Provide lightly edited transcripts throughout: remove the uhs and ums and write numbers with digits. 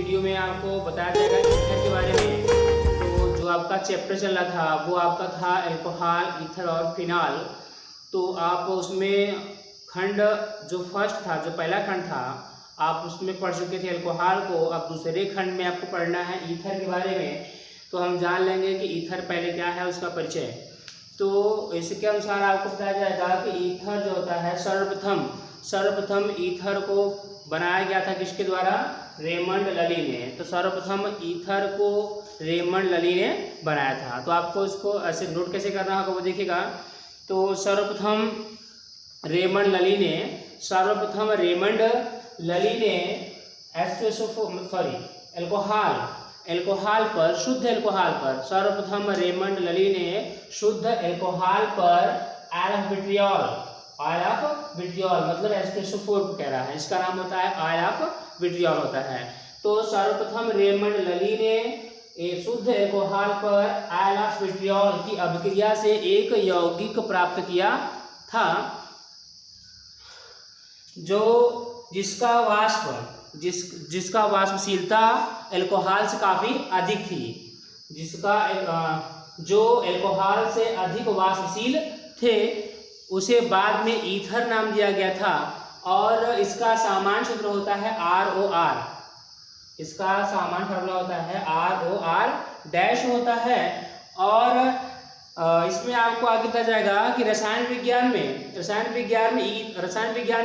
Video में आपको बताया जाएगा ईथर के बारे में। तो जो आपका चैप्टर चल रहा था वो आपका था अल्कोहल, ईथर और फिनॉल। तो आप उसमें खंड जो फर्स्ट था, जो पहला खंड था, आप उसमें पढ़ चुके थे अल्कोहल को। अब दूसरे खंड में आपको पढ़ना है ईथर के बारे में। तो हम जान लेंगे कि ईथर पहले क्या है, उसका परिचय। तो इसके अनुसार आपको बताया जाएगा कि ईथर जो होता है सर्वप्रथम ईथर को बनाया गया था किसके द्वारा? रेमंड लली ने। तो सर्वप्रथम ईथर को रेमंड लली ने बनाया था। तो आपको इसको ऐसे नोट कैसे करना होगा वो देखिएगा। तो सर्वप्रथम रेमंड लली ने अल्कोहल पर, शुद्ध अल्कोहल पर, सर्वप्रथम रेमंड लली ने शुद्ध अल्कोहल पर ऑयल ऑफ विट्रियोल मतलब H2SO4 को कह रहा है, इसका नाम होता है ऑयल ऑफ विट्रियोल होता है। तो सर्वप्रथम रेमंड लली ने शुद्ध अल्कोहल पर ऑयल ऑफ विट्रियोल की अभिक्रिया से एक यौगिक प्राप्त किया था जिसका वाष्पशीलता अल्कोहल से काफ़ी अधिक थी, जो अल्कोहल से अधिक वाष्पशील थे, उसे बाद में ईथर नाम दिया गया था। और इसका सामान्य सूत्र होता है ROR। इसका सामान्य फार्मूला होता है ROR डैश होता है। और इसमें आपको आगे बताया जाएगा कि रसायन विज्ञान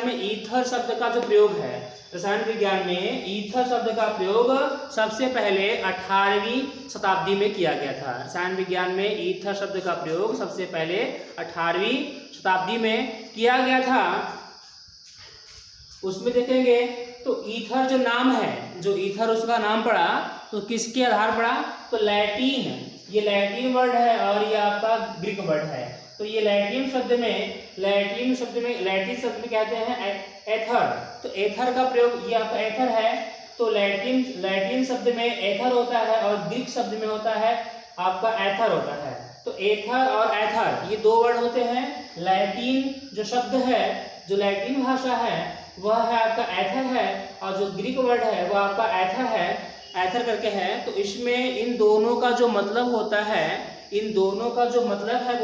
में ईथर शब्द का जो प्रयोग है, रसायन विज्ञान में ईथर शब्द का प्रयोग सबसे पहले 18वीं शताब्दी में किया गया था। रसायन विज्ञान में ईथर शब्द का प्रयोग सबसे पहले 18वीं शताब्दी में किया गया था। उसमें देखेंगे तो ईथर जो नाम है, जो ईथर उसका नाम पड़ा तो किसके आधार पड़ा? तो लैटिन, ये लैटिन वर्ड है और ये आपका ग्रीक वर्ड है। तो ये लैटिन शब्द में कहते हैं एथर। तो एथर का प्रयोग, ये आपका एथर है। तो लैटिन शब्द में एथर होता है और ग्रीक शब्द में होता है आपका एथर होता है। तो एथर और एथर ये दो वर्ड होते हैं। लैटिन जो शब्द है, जो लैटिन भाषा है, वह है आपका एथर है, और जो ग्रीक वर्ड है वह आपका एथर है, एथर करके है। तो इसमें इन दोनों का जो मतलब होता है, वो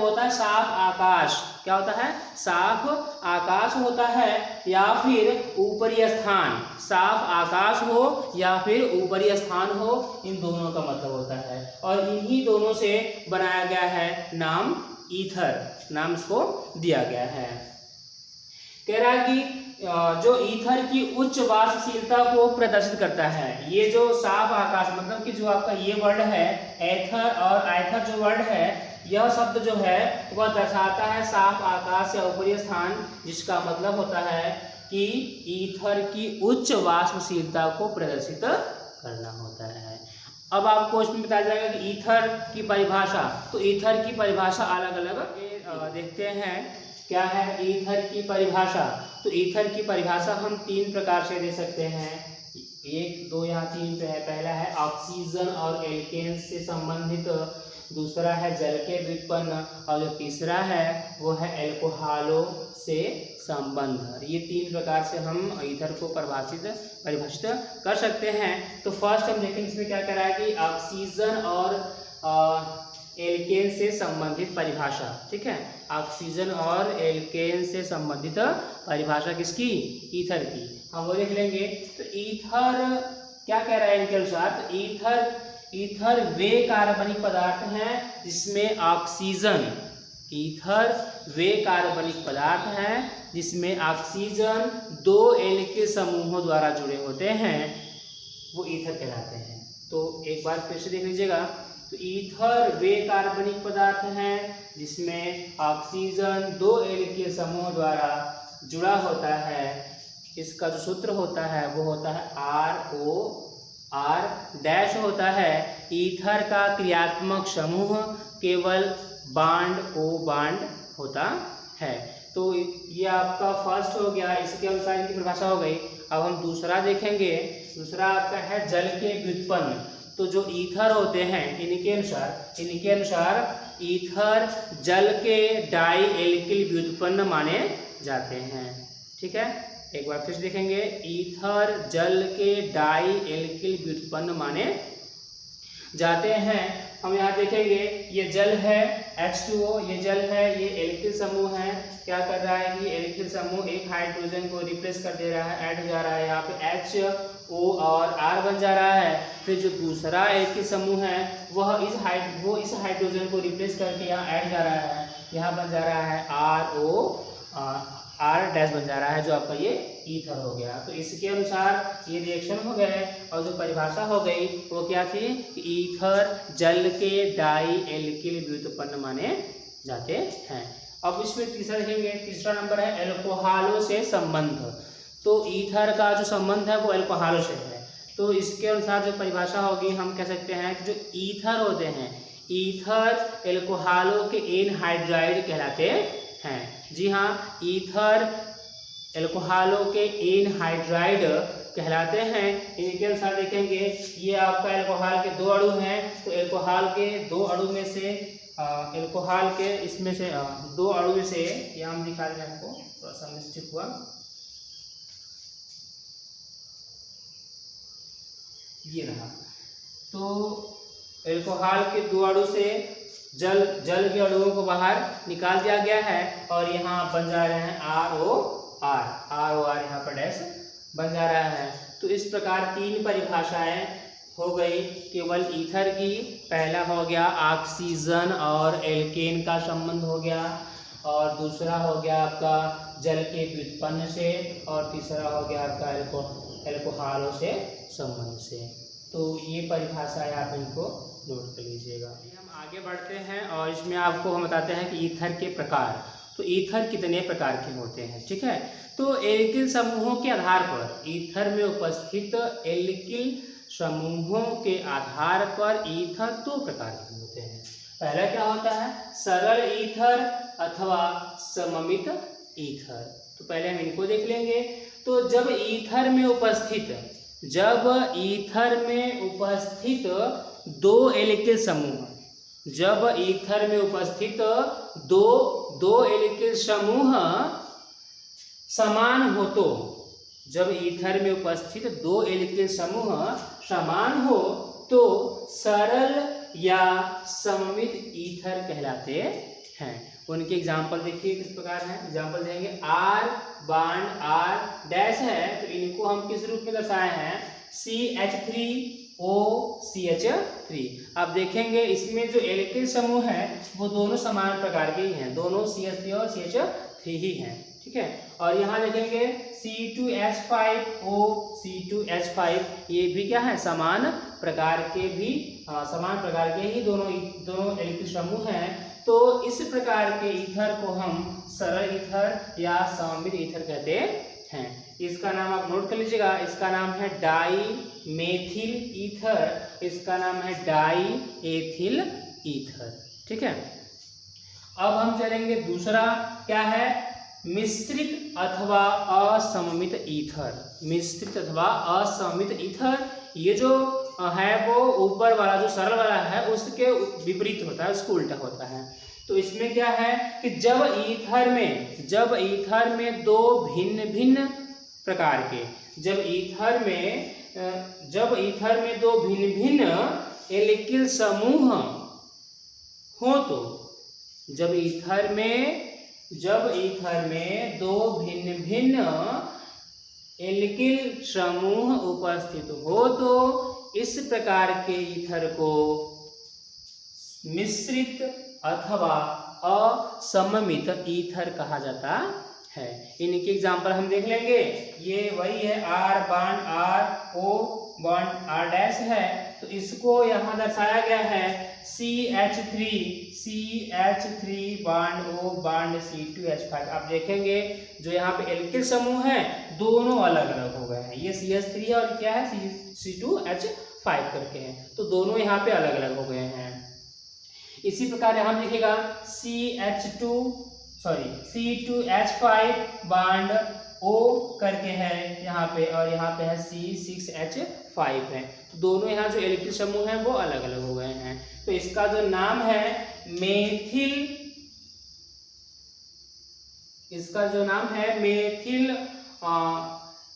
होता है साफ आकाश। क्या होता है? साफ आकाश होता है या फिर ऊपरी स्थान। साफ आकाश हो या फिर ऊपरी स्थान हो, इन दोनों का मतलब होता है। और इन्हीं दोनों से बनाया गया है नाम ईथर, नाम इसको दिया गया है। कह रहा है कि जो ईथर की उच्च वाष्पशीलता को प्रदर्शित करता है। ये जो साफ आकाश मतलब कि जो आपका ये वर्ड है एथर और आइथर जो वर्ड है, यह शब्द जो है वह दर्शाता है साफ आकाश या ऊपरी स्थान, जिसका मतलब होता है कि ईथर की उच्च वाष्पशीलता को प्रदर्शित करना होता है। अब आपको इसमें बताया जाएगा कि ईथर की परिभाषा। तो ईथर की परिभाषा अलग अलग देखते हैं क्या है ईथर की परिभाषा। तो ईथर की परिभाषा हम 3 प्रकार से दे सकते हैं। 1, 2 यहाँ 3 पे है। पहला है ऑक्सीजन और एल्केन्स से संबंधित, दूसरा है जल के व्युत्पन्न, और जो तीसरा है वो है अल्कोहलों से संबंध। ये 3 प्रकार से हम ईथर को परिभाषित कर सकते हैं। तो फर्स्ट हम देखेंगे इसमें क्या कह रहा है कि ऑक्सीजन और एल्केन से संबंधित परिभाषा। ठीक है, ऑक्सीजन और एल्केन से संबंधित परिभाषा किसकी? ईथर की। हम वो देख लेंगे। तो ईथर क्या कह रहा है इनके अनुसार? तो ईथर वे कार्बनिक पदार्थ हैं जिसमें ऑक्सीजन, ईथर वे कार्बनिक पदार्थ हैं जिसमें ऑक्सीजन 2 एल्किल समूहों द्वारा जुड़े होते हैं, वो ईथर कहलाते हैं। तो एक बार फिर से देख लीजिएगा। तो ईथर वे कार्बनिक पदार्थ हैं जिसमें ऑक्सीजन 2 एल्किल समूह द्वारा जुड़ा होता है। इसका जो सूत्र होता है वो होता है ROR डैश होता है। ईथर का क्रियात्मक समूह केवल बांड O बांड होता है। तो ये आपका फर्स्ट हो गया, इसके अनुसार इनकी परिभाषा हो गई। अब हम दूसरा देखेंगे। दूसरा आपका है जल के व्युत्पन्न। तो जो ईथर होते हैं इनके अनुसार ईथर जल के डाई एल्किल व्युत्पन्न माने जाते हैं। ठीक है, एक बार फिर से देखेंगे, ईथर जल के डाई एल्किल व्युत्पन्न माने जाते हैं। हम यहाँ देखेंगे ये जल है H2O, ये जल है, ये एल्किल समूह है। क्या कर रहा है कि एल्किल समूह एक हाइड्रोजन को रिप्लेस कर दे रहा है, ऐड हो जा रहा है, यहाँ पे HO और R बन जा रहा है। फिर जो दूसरा एल्किल समूह है वह इस हाइड्रोजन को रिप्लेस करके यहाँ ऐड जा रहा है, यहाँ बन जा रहा है R डैश बन जा रहा है, जो आपका ये ईथर हो गया। तो इसके अनुसार ये रिएक्शन हो गए और जो परिभाषा हो गई वो क्या थी कि ईथर जल के डाई एल्किल व्युत्पन्न माने जाते हैं। अब इसमें तीसरा देखेंगे, तीसरा नंबर है एल्कोहलों से संबंध। तो ईथर का जो संबंध है वो एल्कोहलों से है। तो इसके अनुसार जो परिभाषा होगी हम कह सकते हैं कि जो ईथर होते हैं, ईथर एल्कोहलों के एनहाइड्राइड कहलाते हैं। जी हाँ, ईथर एल्कोहलों के एनहाइड्राइड कहलाते हैं। इनके अनुसार देखेंगे ये आपका एल्कोहल के 2 अणु हैं, तो एल्कोहल के 2 अणु में से एल्कोहल के इसमें से 2 अणु में से ये हम दिखा रहे हैं आपको, थोड़ा सा मिस्टेक हुआ, ये रहा। तो एल्कोहल के 2 अणु से जल के अणुओं को बाहर निकाल दिया गया है और यहाँ बन जा रहे हैं ROR यहाँ पर डैश बन जा रहा है। तो इस प्रकार 3 परिभाषाएं हो गई केवल ईथर की। पहला हो गया ऑक्सीजन और एल्केन का संबंध हो गया, और दूसरा हो गया आपका जल के व्युत्पन्न से, और तीसरा हो गया आपका एल्कोहलों से संबंध से। तो ये परिभाषाएं आप इनको नोट कर लीजिएगा। हम आगे बढ़ते हैं और इसमें आपको हम बताते हैं कि ईथर के प्रकार। तो ईथर कितने प्रकार के होते हैं, ठीक है। तो एल्किल समूहों के आधार पर, ईथर में उपस्थित एल्किल समूहों के आधार पर ईथर 2 प्रकार के होते हैं। पहला क्या होता है, सरल ईथर अथवा सममित ईथर। तो पहले हम इनको देख लेंगे। तो जब ईथर में उपस्थित 2 एल्किल समूह, जब ईथर में उपस्थित दो एल्किल समूह समान हो, तो जब ईथर में उपस्थित 2 एल्किल समूह समान हो तो सरल या सममित ईथर कहलाते हैं। उनके एग्जाम्पल देखिए किस प्रकार है। एग्जाम्पल देंगे, R बांड R डैश है, तो इनको हम किस रूप में दर्शाए हैं, CH3OCH3। आप देखेंगे इसमें जो एल्किल समूह है वो दोनों समान प्रकार के ही हैं, दोनों CH3 और CH3 ही हैं, ठीक है। और यहाँ देखेंगे C2H5O, ये भी क्या है, समान प्रकार के ही दोनों एल्किल समूह हैं। तो इस प्रकार के ईथर को हम सरल ईथर या सममित ईथर कहते हैं। इसका नाम आप नोट कर लीजिएगा, इसका नाम है डाई मेथिल ईथर, इसका नाम है डाई एथिल ईथर, ठीक है। अब हम चलेंगे दूसरा, क्या है, मिश्रित अथवा असममित ईथर। मिश्रित अथवा असममित ईथर, ये जो है वो ऊपर वाला जो सरल वाला है उसके विपरीत होता है, उसको उल्टा होता है। तो इसमें क्या है कि जब ईथर में 2 भिन्न प्रकार के, जब ईथर में 2 भिन्न एल्किल समूह हो, तो जब ईथर में 2 भिन्न एल्किल समूह उपस्थित हो तो इस प्रकार के ईथर को मिश्रित अथवा असममित ईथर कहा जाता है। इनके एग्जाम्पल हम देख लेंगे। ये वही है, R bond R, O bond R dash है, तो इसको यहाँ दर्शाया गया है CH3 bond O bond C2H5। आप देखेंगे जो यहाँ पे एल्किल समूह है दोनों अलग अलग हो गए हैं, ये CH3 और क्या है C2H5 करके हैं, तो दोनों यहाँ पे अलग अलग हो गए हैं। इसी प्रकार यहाँ देखिएगा C2H5 बांड O करके है यहाँ पे, और यहाँ पे है C6H5 है, तो दोनों यहाँ जो एल्किल समूह हैं वो अलग अलग हो गए हैं। तो इसका जो नाम है methyl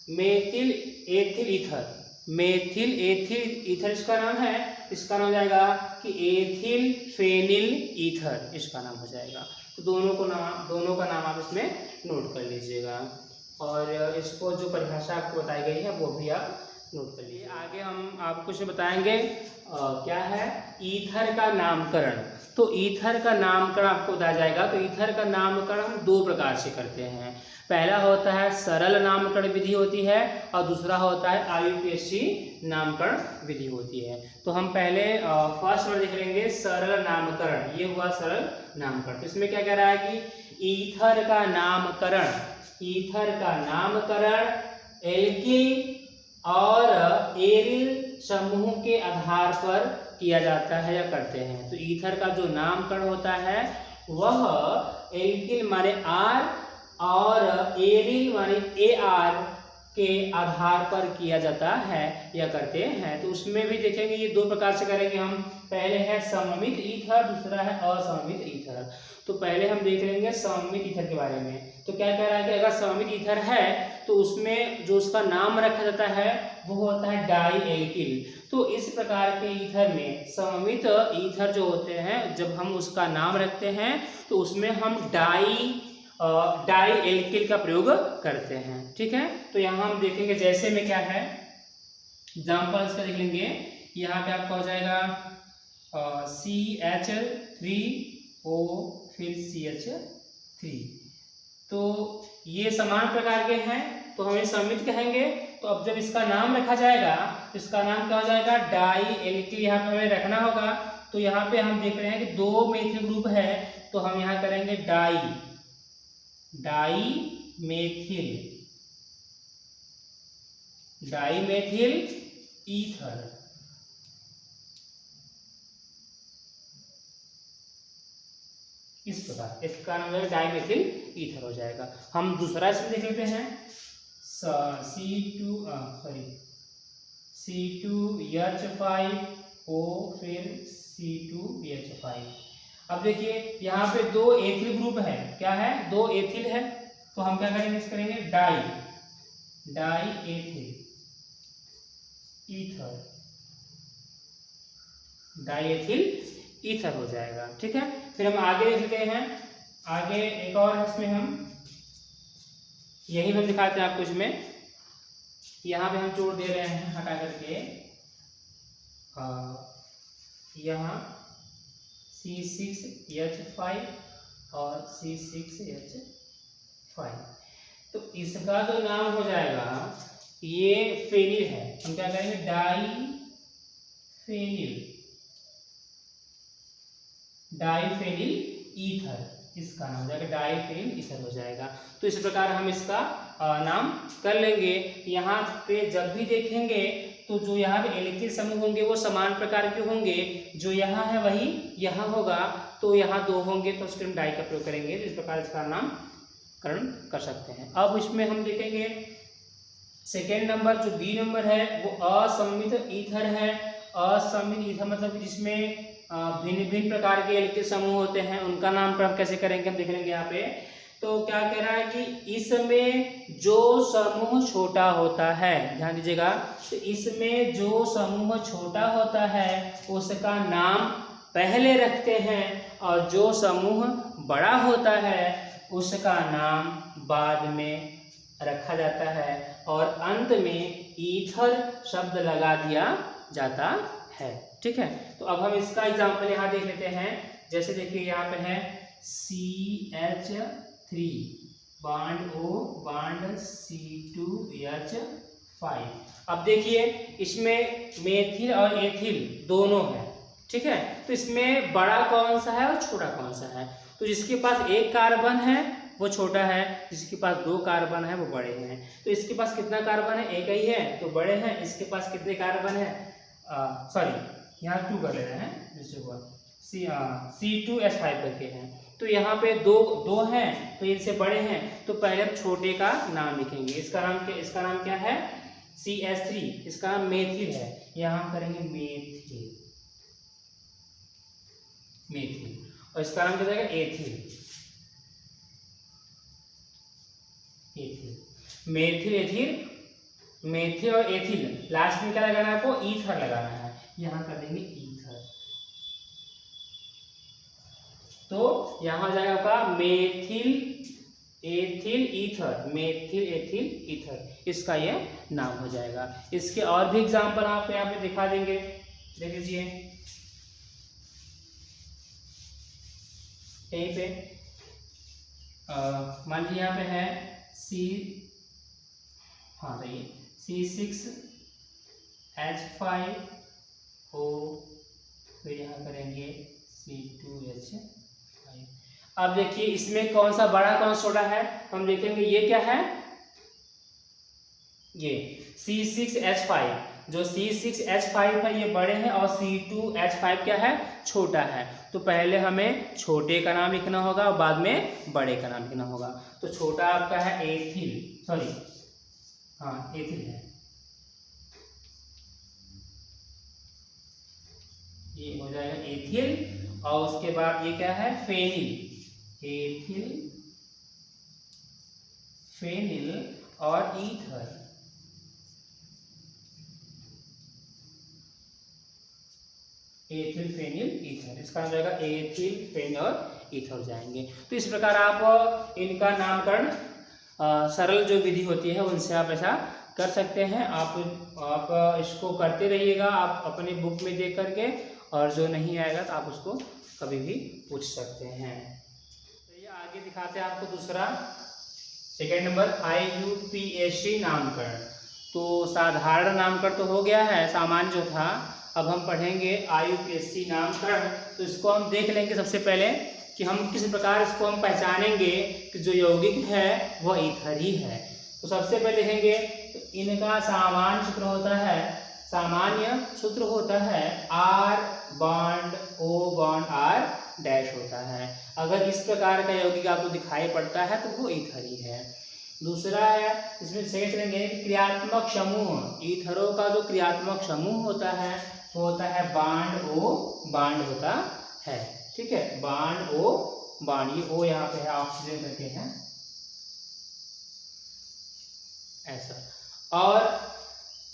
methyl ethyl ether, methyl ethyl ether इसका नाम है। इसका नाम हो जाएगा कि एथिल फेनिल ईथर, इसका नाम हो जाएगा। तो दोनों का नाम आप इसमें नोट कर लीजिएगा, और इसको जो परिभाषा आपको बताई गई है वो भी आप नोट कर लीजिए। आगे हम आपको कुछ बताएंगे क्या है ईथर का नामकरण। तो ईथर का नामकरण आपको बताया जाएगा। तो ईथर का नामकरण हम दो प्रकार से करते हैं। पहला होता है सरल नामकरण विधि होती है, और दूसरा होता है IUPAC नामकरण विधि होती है। तो हम पहले फर्स्ट वर्ड देख लेंगे, सरल नामकरण। ये हुआ सरल नामकरण। तो इसमें क्या कह रहा है कि ईथर का नामकरण, ईथर का नामकरण एल्किल और एरिल समूह के आधार पर किया जाता है या करते हैं। तो ईथर का जो नामकरण होता है वह एल्किल माने R और एरिल माने AR के आधार पर किया जाता है या करते हैं। तो उसमें भी देखेंगे ये दो प्रकार से करेंगे हम। पहले है सममित ईथर, दूसरा है असममित ईथर। तो पहले हम देख लेंगे सममित ईथर के बारे में। तो क्या कह रहा है कि अगर सममित ईथर है तो उसमें जो उसका नाम रखा जाता है वो होता है डाई एल्किल। तो इस प्रकार के ईथर में सममित ईथर जो होते हैं, जब हम उसका नाम रखते हैं तो उसमें हम डाई एल्किल का प्रयोग करते हैं। ठीक है, तो यहाँ हम देखेंगे जैसे में क्या है, एग्जाम्पल इसका देख लेंगे। यहाँ पे आपका हो जाएगा CH3O फिर CH3। तो ये समान प्रकार के हैं, तो हमें सममित कहेंगे। तो अब जब इसका नाम रखा जाएगा तो इसका नाम क्या हो जाएगा, डाई एल्किल यहाँ पे हमें रखना होगा। तो यहाँ पे हम देख रहे हैं कि दो मेथिल ग्रुप है, तो हम यहाँ करेंगे डाई मेथिल ईथर। इस प्रकार इसका नाम है डाईमेथिल ईथर हो जाएगा। हम दूसरा इसमें देख लेते हैं, C2H5O फिर C2H5। अब देखिए यहाँ पे दो एथिल ग्रुप है, क्या है, दो एथिल है। तो हम क्या करेंगे, इस करेंगे die ethyl ether, die ethyl ether हो जाएगा। ठीक है, फिर हम आगे देख लेते हैं। आगे एक और है, इसमें हम यही हम दिखाते हैं आपको। इसमें यहाँ पे हम जोड़ दे रहे हैं हटा करके, यहाँ C6H5 और C6H5। तो इसका जो नाम हो जाएगा, ये फेनिल है, हम क्या करेंगे, डाई फेनिल ईथर, इसका नाम हो जाएगा डाई फेनिल ईथर हो जाएगा। तो इस प्रकार हम इसका नाम कर लेंगे। यहाँ पे जब भी देखेंगे तो जो यहाँ पे एल्किल समूह होंगे वो समान प्रकार के होंगे, जो यहाँ है वही यहाँ होगा। तो यहाँ दो होंगे तो उसके हम डाई का प्रयोग करेंगे। तो इस प्रकार इसका नामकरण कर सकते हैं। अब इसमें हम देखेंगे सेकेंड नंबर, जो बी नंबर है वो असममित ईथर है। असममित ईथर मतलब जिसमें भिन्न भिन्न प्रकार के एल्किल समूह होते हैं, उनका नामकरण कैसे करेंगे हम देख लेंगे यहाँ पे। तो क्या कह रहा है कि इसमें जो समूह छोटा होता है, ध्यान दीजिएगा, तो इसमें जो समूह छोटा होता है उसका नाम पहले रखते हैं, और जो समूह बड़ा होता है उसका नाम बाद में रखा जाता है, और अंत में ईथर शब्द लगा दिया जाता है। ठीक है, तो अब हम इसका एग्जाम्पल यहाँ देख लेते हैं। जैसे देखिए यहाँ पे है CH3 bond O bond C2H5। अब देखिए इसमें मेथिल और एथिल दोनों है। ठीक है, तो इसमें बड़ा कौन सा है और छोटा कौन सा है। तो जिसके पास एक कार्बन है वो छोटा है, जिसके पास दो कार्बन है वो बड़े हैं। तो इसके पास कितना कार्बन है, एक ही है तो बड़े हैं। इसके पास कितने कार्बन है, यहाँ 2 कर ले रहे हैं, C2H5 करके हैं। तो यहाँ पे दो हैं तो इनसे बड़े हैं। तो पहले हम छोटे का नाम लिखेंगे। इसका नाम क्या है, CH3। इसका नाम मेथिल है, यहाँ हम करेंगे मेथिल। और इसका नाम क्या जाएगा, एथिल। मेथिल एथिल, मेथिल और एथिल, लास्ट में क्या लगाना है आपको, ईथर लगाना है, यहाँ कर देंगे ईथर। तो यहाँ हो जाएगा आपका methyl ethyl ether, methyl ethyl ether, इसका ये नाम हो जाएगा। इसके और भी एग्जाम्पल आपको यहाँ पे दिखा देंगे, देख लीजिए यहीं पे मान लीजिए यहाँ पे है सी, हाँ तो ये C6H5O, फिर यहाँ करेंगे C2H5। अब देखिए इसमें कौन सा बड़ा कौन सा छोटा है, हम देखेंगे ये क्या है, ये C6H5, जो C6H5 है ये बड़े हैं और C2H5 क्या है, छोटा है। तो पहले हमें छोटे का नाम लिखना होगा और बाद में बड़े का नाम लिखना होगा। तो छोटा आपका है एथिल, सॉरी हाँ एथिल है, ये हो जाएगा एथिल, और उसके बाद ये क्या है, फेनिल, एथिल फेनिल और ईथर, एथिल फेनिल ईथर, इसका हो जाएगा एथिल फेनिल और ईथर हो जाएंगे। तो इस प्रकार आप इनका नामकरण सरल जो विधि होती है उनसे आप ऐसा कर सकते हैं। आप इसको करते रहिएगा, आप अपने बुक में देख करके, और जो नहीं आएगा तो आप उसको कभी भी पूछ सकते हैं। तो ये आगे दिखाते हैं आपको दूसरा, सेकेंड नंबर IUPAC नामकरण। तो साधारण नामकरण तो हो गया है, सामान्य जो था, अब हम पढ़ेंगे IUPAC नामकरण। तो इसको हम देख लेंगे सबसे पहले कि हम किस प्रकार इसको हम पहचानेंगे कि जो यौगिक है वह ईथर ही है। तो सबसे पहले देखेंगे तो इनका सामान्य सूत्र होता है, सामान्य सूत्र होता है R bond O bond R dash होता है। अगर इस प्रकार का यौगिक आपको दिखाई पड़ता है तो वो ईथर ही है। दूसरा है, इसमें सेकंड चलेंगे क्रियात्मक समूह, ईथरों का जो क्रियात्मक समूह होता है वो होता है बांड O बांड होता है, ठीक है, बांड O बांड, ये O यहाँ पे है, ऑक्सीजन करके है ऐसा। और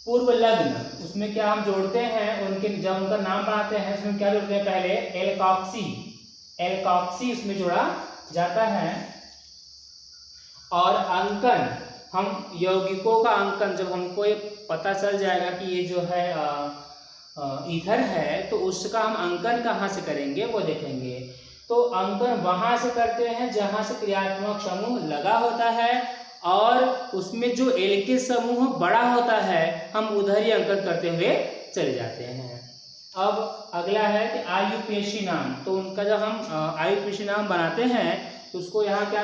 पूर्व लग्न, उसमें क्या हम जोड़ते हैं, उनके जब उनका नाम बनाते हैं उसमें क्या जोड़ते हैं, पहले एल्कॉक्सी, एल्कॉक्सी उसमें जोड़ा जाता है। और अंकन, हम यौगिकों का अंकन, जब हमको ये पता चल जाएगा कि ये जो है ईथर है, तो उसका हम अंकन कहाँ से करेंगे वो देखेंगे। तो अंकन वहां से करते हैं जहां से क्रियात्मक समूह लगा होता है, और उसमें जो एल्किल समूह बड़ा होता है हम उधर ही अंकन करते हुए चले जाते हैं। अब अगला है कि IUPAC नाम। तो उनका जब हम IUPAC नाम बनाते हैं तो उसको यहाँ क्या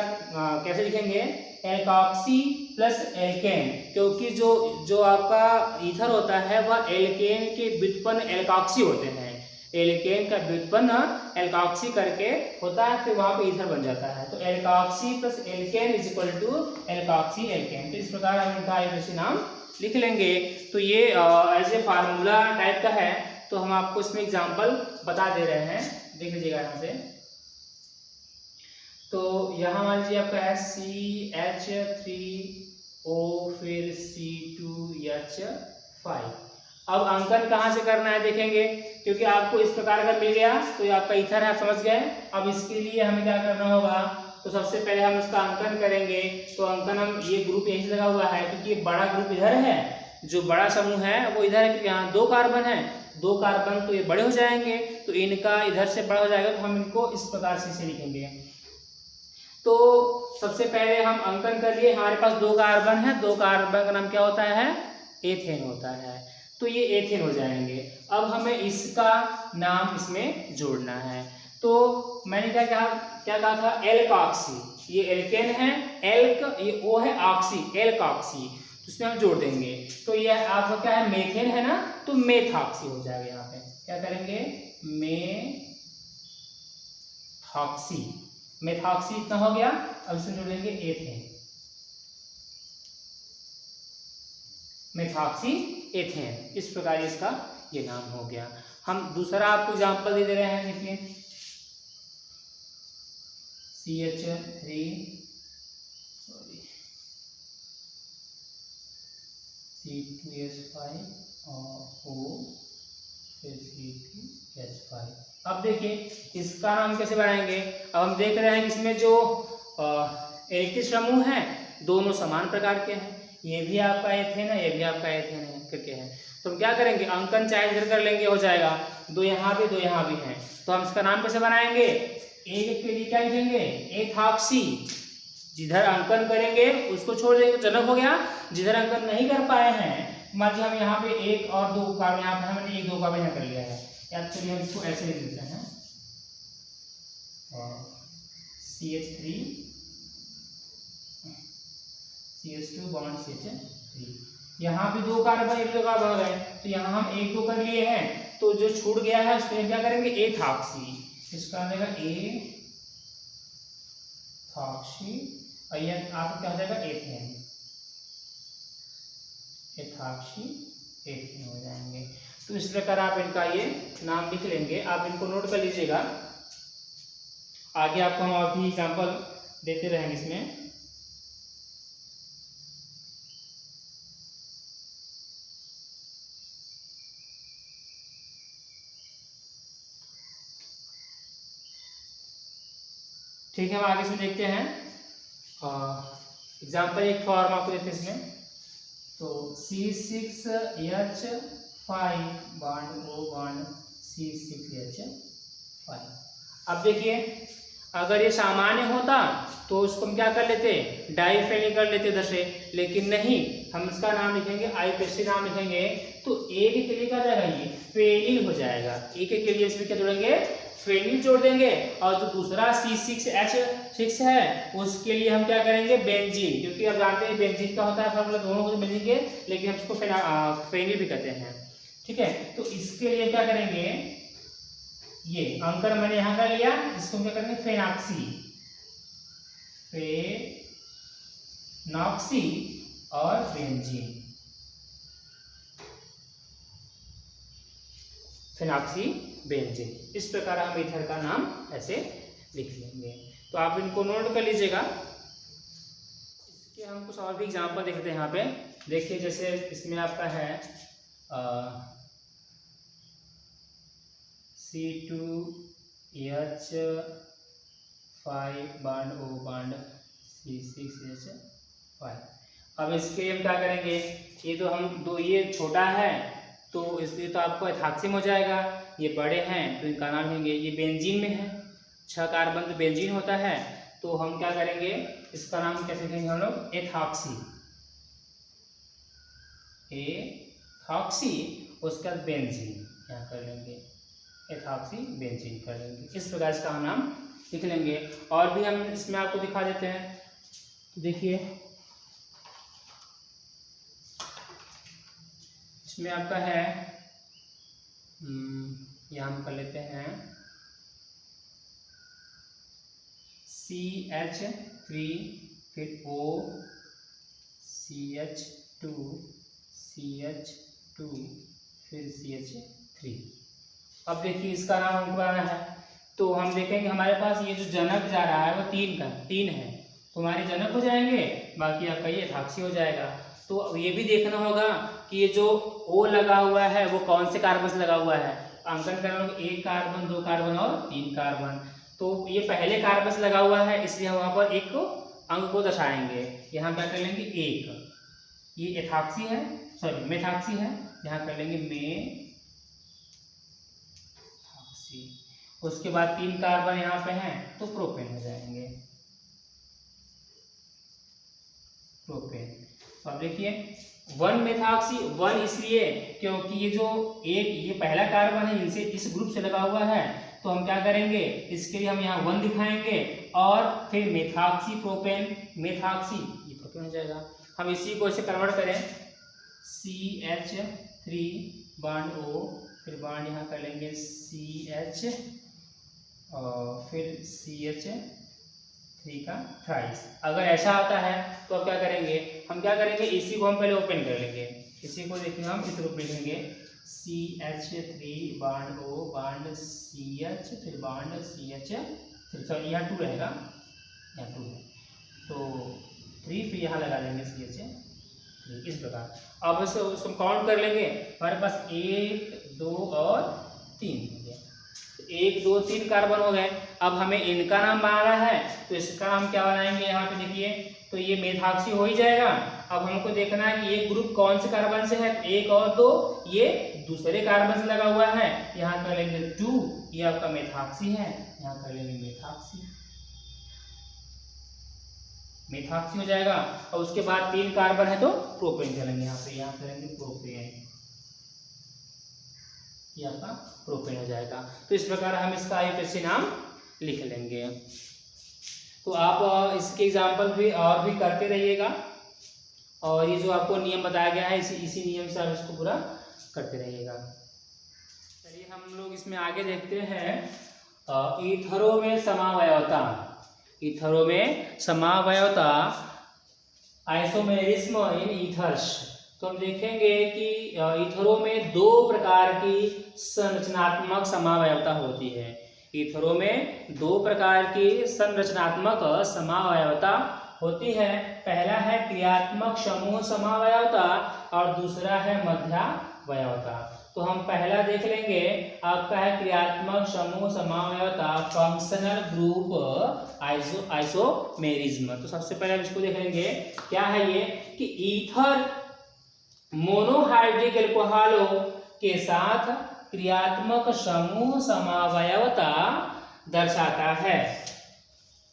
कैसे लिखेंगे, एल्कॉक्सी प्लस एल्केन, क्योंकि जो आपका ईथर होता है वह एल्केन के व्युत्पन्न एल्कॉक्सी होते हैं, एल्केन का व्युत्पन्न एल्कॉक्सी करके होता है, फिर वहां पे ईथर बन जाता है। तो alkoxy plus alkene is equal to alkoxy alkene. तो इस प्रकार हम इनका IUPAC नाम लिख लेंगे। तो ये एज ए फार्मूला टाइप का है, तो हम आपको इसमें एग्जांपल बता दे रहे हैं, देख लीजिएगा यहाँ से। तो यहाँ मान लीजिए आपका है CH3O फिर C2H5। अब अंकन कहाँ से करना है देखेंगे, क्योंकि आपको इस प्रकार का मिल गया तो ये आपका ईथर है, आप समझ गए। अब इसके लिए हमें क्या करना होगा, तो सबसे पहले हम इसका अंकन करेंगे। तो अंकन हम, ये ग्रुप यहीं से लगा हुआ है क्योंकि ये बड़ा ग्रुप इधर है, जो बड़ा समूह है वो इधर है, क्योंकि यहाँ 2 कार्बन है, 2 कार्बन तो ये बड़े हो जाएंगे, तो इनका इधर से बड़ा हो जाएगा, तो हम इनको इस प्रकार से लिखेंगे। तो सबसे पहले हम अंकन कर लिए, हमारे पास 2 कार्बन है, 2 कार्बन का नाम क्या होता है, एथेन होता है, तो ये एथेन हो जाएंगे। अब हमें इसका नाम इसमें जोड़ना है। तो मैंने क्या कहा था, एल्कॉक्सी, ये एल्केन है, एल्क ये O है, ऑक्सी, एल्कॉक्सी, तो इसमें हम जोड़ देंगे। तो ये आपका क्या है, मेथेन है ना, तो मेथॉक्सी हो जाएगा। यहाँ पे क्या करेंगे, मेथॉक्सी, मेथॉक्सी इतना हो गया। अब इसमें जोड़ेंगे एथेन, मेथॉक्सी एथेन, इस प्रकार इसका ये नाम हो गया। हम दूसरा आपको एग्जांपल दे रहे हैं, देखिए CH3 C2H5 और O फिर C3H5। अब देखिए इसका नाम कैसे बनाएंगे। अब हम देख रहे हैं इसमें जो इलेक्ट्रिक समूह हैं दोनों समान प्रकार के हैं, ये भी आपका एथेन है, ये भी आपका एथेन है करके है। तो हम क्या करेंगे, अंकन चाहे इधर कर लेंगे, हो जाएगा, दो यहाँ भी दो यहाँ भी हैं। तो हम इसका नाम कैसे बनाएंगे, एक के लिए क्या लिखेंगे, एथॉक्सी। जिधर अंकन करेंगे उसको छोड़ देंगे, जनक हो गया। जिधर अंकन नहीं कर पाए हैं, मान लीजिए हम यहाँ पे एक और दो कार्बन, यहाँ पे हमने एक दो कार्बन यहाँ कर लिया है, या चलिए हम इसको ऐसे लिख देते हैं, CH3 CH2 बॉन्ड CH3। यहाँ भी दो कार्बन एक दो कार्बन हो गए, तो यहाँ हम एक दो कर लिए हैं, तो जो छूट गया है उसमें क्या करेंगे, एथॉक्सी। इसका आएगा एथॉक्सी, और ये आपका क्या हो जाएगा, एथेन, एथॉक्सी एथेन हो जाएंगे। तो इस प्रकार आप इनका ये नाम लिख लेंगे, आप इनको नोट कर लीजिएगा। आगे आपको हम और भी एग्जाम्पल देते रहेंगे इसमें। ठीक है, हम आगे इसमें देखते हैं एग्जाम्पल, एक फॉर्म आपको देते हैं इसमें। तो C6H5 bond O bond C6H5। अब देखिए अगर ये सामान्य होता तो उसको हम क्या कर लेते, डाइफेनिल कर लेते इधर से, लेकिन नहीं, हम इसका नाम लिखेंगे, आईपीएससी नाम लिखेंगे, तो एक के लिए क्या जाएगा, ये फेनिल हो जाएगा। एक के लिए इसमें क्या जोड़ेंगे, फेनिल जोड़ देंगे, और जो दूसरा C6H6 है उसके लिए हम क्या करेंगे, बेंजीन, क्योंकि अब जानते हैं बेंजीन का होता है फॉर्मूला दोनों को बेंजीन के, लेकिन हम इसको फेनिल भी कहते हैं। ठीक है, तो इसके लिए क्या करेंगे, ये अंकन मैंने यहां कर लिया, इसको क्या करेंगे, फेनॉक्सी, फेनॉक्सी और बेंजीन, फेनॉक्सी बेंजीन। इस प्रकार हम ईथर का नाम ऐसे लिख लेंगे। तो आप इनको नोट कर लीजिएगा। इसके हम कुछ और भी एग्जांपल देखते हैं यहाँ पे। देखिए जैसे इसमें आपका है C2H5 bond O bond C6H5। अब इसके हम क्या करेंगे, ये तो हम दो, ये छोटा है तो इसलिए तो आपको एथॉक्सी हो जाएगा, ये बड़े हैं तो इनका नाम लेंगे, ये बेंजीन में है, 6 कार्बन तो बेंजीन होता है, तो हम क्या करेंगे, इसका नाम कैसे कहेंगे हम लोग, एथॉक्सी, एथॉक्सी, उसके बाद बेंजीन यहाँ कर लेंगे, एथॉक्सी बेंजीन कर लेंगे। इस प्रकार इसका हम नाम लिख लेंगे। और भी हम इसमें आपको दिखा देते हैं। देखिए इसमें आपका है, यहाँ हम कर लेते हैं CH3 फिर O CH2 CH2 फिर CH3। अब देखिए इसका नाम हमको बनाना है, तो हम देखेंगे हमारे पास ये जो जनक जा रहा है वो 3 है, तो हमारे जनक हो जाएंगे, बाकी आपका ये एथॉक्सी हो जाएगा। तो अब ये भी देखना होगा कि ये जो O लगा हुआ है वो कौन से कार्बन से लगा हुआ है। अंकन करना होगा, 1 कार्बन 2 कार्बन और 3 कार्बन, तो ये पहले कार्बन से लगा हुआ है, इसलिए हम वहाँ पर एक अंक को दर्शाएंगे। यहाँ क्या कर लेंगे, 1, ये एथॉक्सी है, सॉरी मेथॉक्सी है, यहाँ कर लेंगे मेथॉक्सी। उसके बाद 3 कार्बन यहाँ पे हैं तो प्रोपेन हो जाएंगे, प्रोपेन। अब देखिए 1 मेथॉक्सी, 1 इसलिए क्योंकि ये जो ये पहला कार्बन है इनसे इस ग्रुप से लगा हुआ है, तो हम क्या करेंगे, इसके लिए हम यहाँ 1 दिखाएंगे, और फिर मेथॉक्सी प्रोपेन, मेथॉक्सी ये प्रोपेन हो जाएगा। हम इसी को ऐसे कन्वर्ट करें, CH3 बॉन्ड O, फिर बॉन्ड यहाँ कर लेंगे CH, और फिर CH3 का थ्राइस। अगर ऐसा आता है तो अब क्या करेंगे, हम क्या करेंगे, इसी को हम पहले ओपन कर लेंगे, इसी को देखिए हम इस रूप में लिखेंगे, CH3 bond O bond CH, फिर बॉन्ड CH3, सॉरी यहाँ 2 रहेगा, यहाँ 2 है तो 3, फिर यहाँ लगा देंगे CH3, इस प्रकार। अब उसको काउंट कर लेंगे, हमारे पास 1 2 और 3 हो गया। 1 2 3 कार्बन हो गए। अब हमें इनका नाम बनाना है, तो इसका हम क्या बनाएंगे, यहाँ पे देखिए, तो ये मेथाक्सी हो ही जाएगा। अब हमको देखना है कि ये ग्रुप कौन से कार्बन से है, 1 और 2 ये दूसरे कार्बन से लगा हुआ है, यहाँ कर लेंगे 2, ये आपका मेथाक्सी है, यहाँ कर लेंगे मेथाक्सी, मेथाक्सी हो जाएगा। और उसके बाद 3 कार्बन है तो प्रोपेन करेंगे, यहाँ करेंगे प्रोपेन, ये आपका प्रोपेन हो जाएगा। तो इस प्रकार हम इसका आईयूपीएसी नाम लिख लेंगे। तो आप इसके एग्जाम्पल भी और भी करते रहिएगा, और ये जो आपको नियम बताया गया है इसी नियम से आप इसको पूरा करते रहिएगा। चलिए हम लोग इसमें आगे देखते हैं ईथरों में समावयवता। ईथरों में समावयवता, आइसोमेरिज्म इन ईथर्स। तो हम देखेंगे कि ईथरों में 2 प्रकार की संरचनात्मक समावयवता होती है। ईथरों में 2 प्रकार की संरचनात्मक समावयवता होती है। पहला है क्रियात्मक समूह समावयवता और दूसरा है मध्यावयवता। तो हम पहला देख लेंगे, आपका है क्रियात्मक समूह समावयवता, फंक्शनल ग्रुप आइसोमेरिज्म। तो सबसे पहले हम इसको देख लेंगे, क्या है ये कि ईथर मोनोहाइड्रिक एल्कोहलों के साथ क्रियात्मक समूह समावयवता दर्शाता है।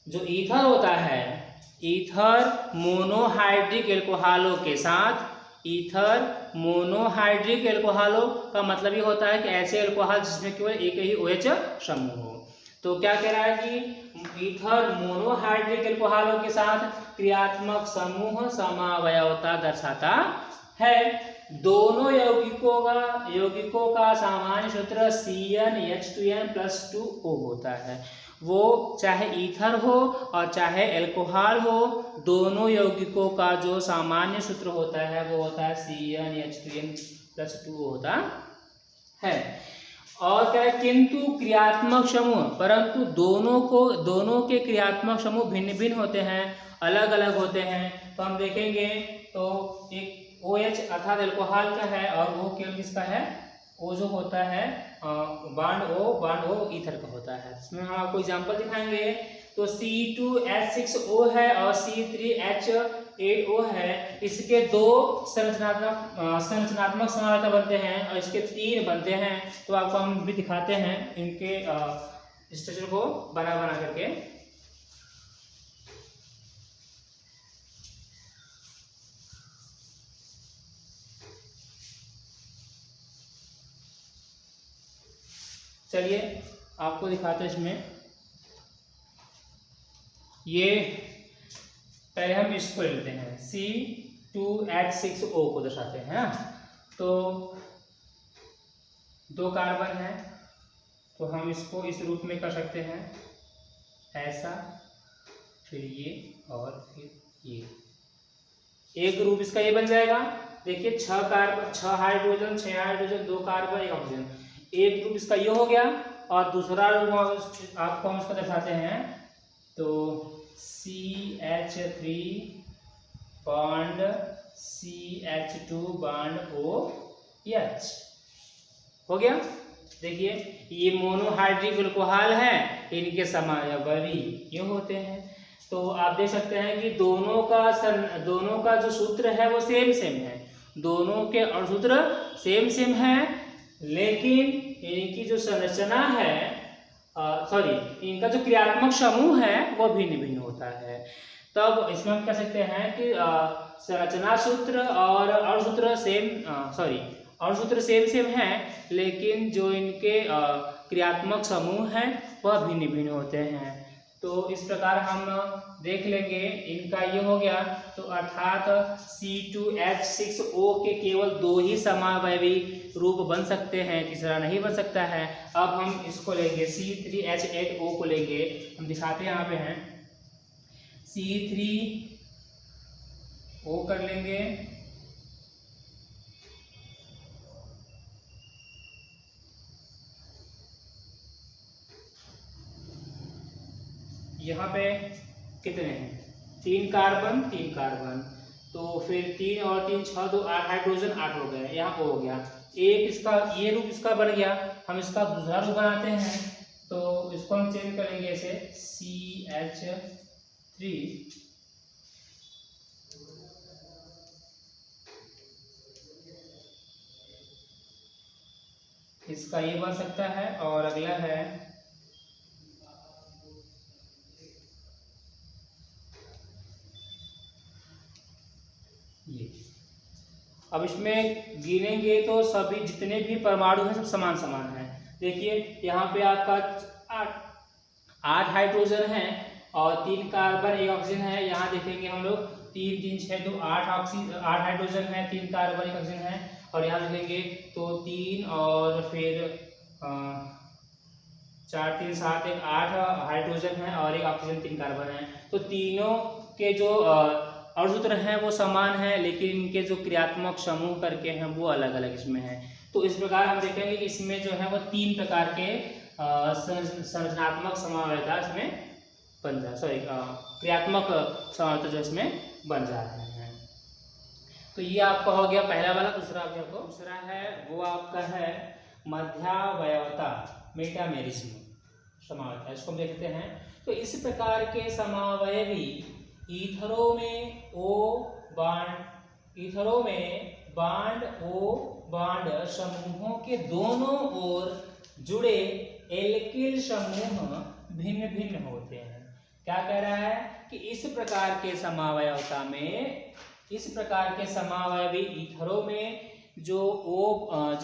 जो ईथर होता है, ईथर मोनोहाइड्रिक एल्कोहलों के साथ, ईथर मोनोहाइड्रिक एल्कोहलों का मतलब ये होता है कि ऐसे एल्कोहल जिसमें केवल एक ही OH समूह हो। तो क्या कह रहा है कि ईथर मोनोहाइड्रिक एल्कोहलों के साथ क्रियात्मक समूह समावयवता दर्शाता है। दोनों यौगिकों का सामान्य सूत्र CnH2n+2O होता है। वो चाहे ईथर हो और चाहे एल्कोहल हो, दोनों यौगिकों का जो सामान्य सूत्र होता है वो होता है CnH2n+2O होता है। और क्या है, किंतु क्रियात्मक समूह, परंतु दोनों के क्रियात्मक समूह भिन्न भिन्न होते हैं, अलग अलग होते हैं। तो हम देखेंगे तो एक OH अर्थात एल्कोहल का है और वो केवल किसका है, O जो होता है बांड O ईथर का होता है। इसमें हम आपको एग्जांपल दिखाएंगे। तो C2H6O है और C3H8O है। इसके 2 संरचनात्मक समावयवता बनते हैं और इसके 3 बनते हैं। तो आपको हम भी दिखाते हैं इनके स्ट्रक्चर को बना करके। चलिए आपको दिखाते हैं इसमें। ये पहले हम इसको लेते हैं, C2H6O को दर्शाते हैं। तो 2 कार्बन है, तो हम इसको इस रूप में कर सकते हैं, ऐसा, फिर ये और फिर ये। एक ग्रुप इसका ये बन जाएगा। देखिए 6 कार्बन, 6 हाइड्रोजन, 2 कार्बन, 1 ऑक्सीजन। एक ग्रुप इसका ये हो गया और दूसरा ग्रुप आपको हम इसको दर्शाते हैं। तो CH3 bond CH2 bond OH हो गया। देखिए ये मोनोहाइड्रिक एल्कोहल है, इनके समावयवी ये होते हैं। तो आप देख सकते हैं कि दोनों का जो सूत्र है वो सेम है, दोनों के अणुसूत्र सेम है, लेकिन इनकी जो संरचना है, इनका जो क्रियात्मक समूह है वो भिन्न भिन्न होता है। तब इसमें हम कह सकते हैं कि संरचना सूत्र और अणुसूत्र अणुसूत्र सेम है, लेकिन जो इनके क्रियात्मक समूह हैं वह भिन्न भिन्न होते हैं। तो इस प्रकार हम देख लेंगे, इनका ये हो गया। तो अर्थात C2H6O के केवल 2 ही समावयवी रूप बन सकते हैं, तीसरा नहीं बन सकता है। अब हम इसको लेंगे, C3H8O को लेंगे, हम दिखाते हैं, यहाँ पे हैं, C3O कर लेंगे, यहाँ पे कितने हैं, 3 कार्बन, तो फिर 3 और 3 6 2 8 हाइड्रोजन 8 हो गए, यहाँ हो गया एक इसका ये रूप इसका बन गया। हम इसका दूसरा रूप बनाते हैं तो इसको हम चेंज करेंगे ऐसे CH3 इसका ये बन सकता है। और अगला है ये। अब इसमें गिनेंगे तो सभी जितने भी परमाणु हैं सब समान समान हैं। देखिए यहाँ पे आपका 8 हाइड्रोजन है और 3 कार्बन 1 ऑक्सीजन है। यहाँ देखेंगे हम लोग 3 3 6 2 8 हाइड्रोजन है, 3 कार्बन 1 ऑक्सीजन है। और यहाँ देखेंगे तो 3 और फिर 4 3 7 1 8 हाइड्रोजन है और 1 ऑक्सीजन 3 कार्बन है। तो तीनों के जो अणुसूत्र हैं वो समान है, लेकिन इनके जो क्रियात्मक समूह करके हैं वो अलग अलग इसमें है। तो इस प्रकार हम देखेंगे कि इसमें जो है वो 3 प्रकार के संरचनात्मक समावयवता इसमें बन जा क्रियात्मक समावयवता जो इसमें बन जा रहे हैं। तो ये आपका हो गया पहला वाला। दूसरा है वो आपका है मध्यावयवता, मेटामेरिज्म समावयवता, इसको हम देखते हैं। तो इस प्रकार के समावयवी ईथरों में बांड ओ बांड समूहों के दोनों ओर जुड़े एल्किल समूह भिन्न भिन्न होते हैं। क्या कह रहा है कि इस प्रकार के समावयवी ईथरों में जो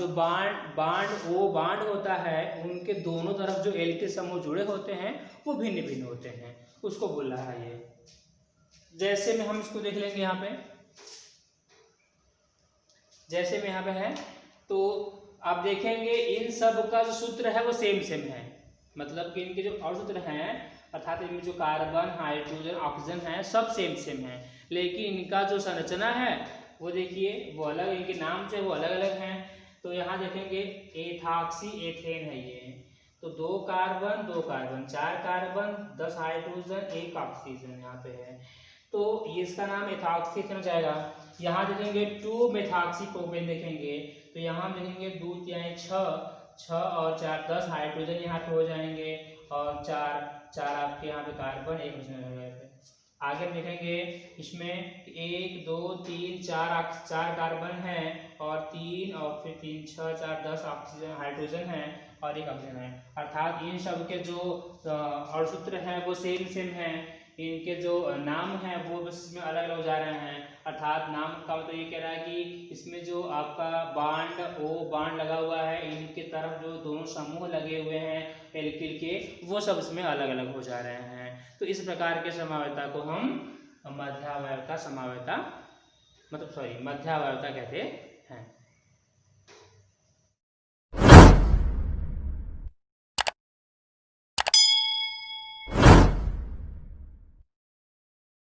बांड होता है उनके दोनों तरफ जो एल्किल समूह जुड़े होते हैं वो भिन्न भिन्न होते हैं, उसको बोल रहा है ये। जैसे में हम इसको देख लेंगे यहाँ पे, जैसे में यहाँ पे है तो आप देखेंगे इन सब का जो सूत्र है वो सेम है। मतलब कि इनके जो अणुसूत्र हैं अर्थात इनमें जो कार्बन हाइड्रोजन ऑक्सीजन है सब सेम है, लेकिन इनका जो संरचना है वो देखिए वो अलग, इनके नाम जो है वो अलग अलग हैं। तो यहाँ देखेंगे एथॉक्सी एथेन है ये, तो 2 कार्बन 4 कार्बन 10 हाइड्रोजन 1 ऑक्सीजन यहाँ पे है। तो ये इसका नाम एथॉक्सी एथेन हो जाएगा। यहाँ देखेंगे 2 मेथॉक्सी प्रोपेन देखेंगे तो यहाँ देखेंगे 2 3 6 और 4 10 हाइड्रोजन यहाँ पे हो जाएंगे और 4 आपके यहाँ पे कार्बन 1 ऑक्सीजन हो जाएगा। आगे देखेंगे इसमें 1 2 3 4 कार्बन है और 3 और फिर 3 6 4 10 ऑक्सीजन हाइड्रोजन है और 1 ऑक्सीजन है। अर्थात इन सब के जो अणुसूत्र हैं वो सेम हैं, इनके जो नाम हैं वो बस इसमें अलग अलग हो जा रहे हैं। अर्थात नाम का मतलब ये कह रहा है कि इसमें जो आपका बांड लगा हुआ है, इनके तरफ जो दोनों समूह लगे हुए हैं एल्किल के वो सब इसमें अलग अलग हो जा रहे हैं। तो इस प्रकार के समावयवता को हम मध्यावयवता कहते हैं।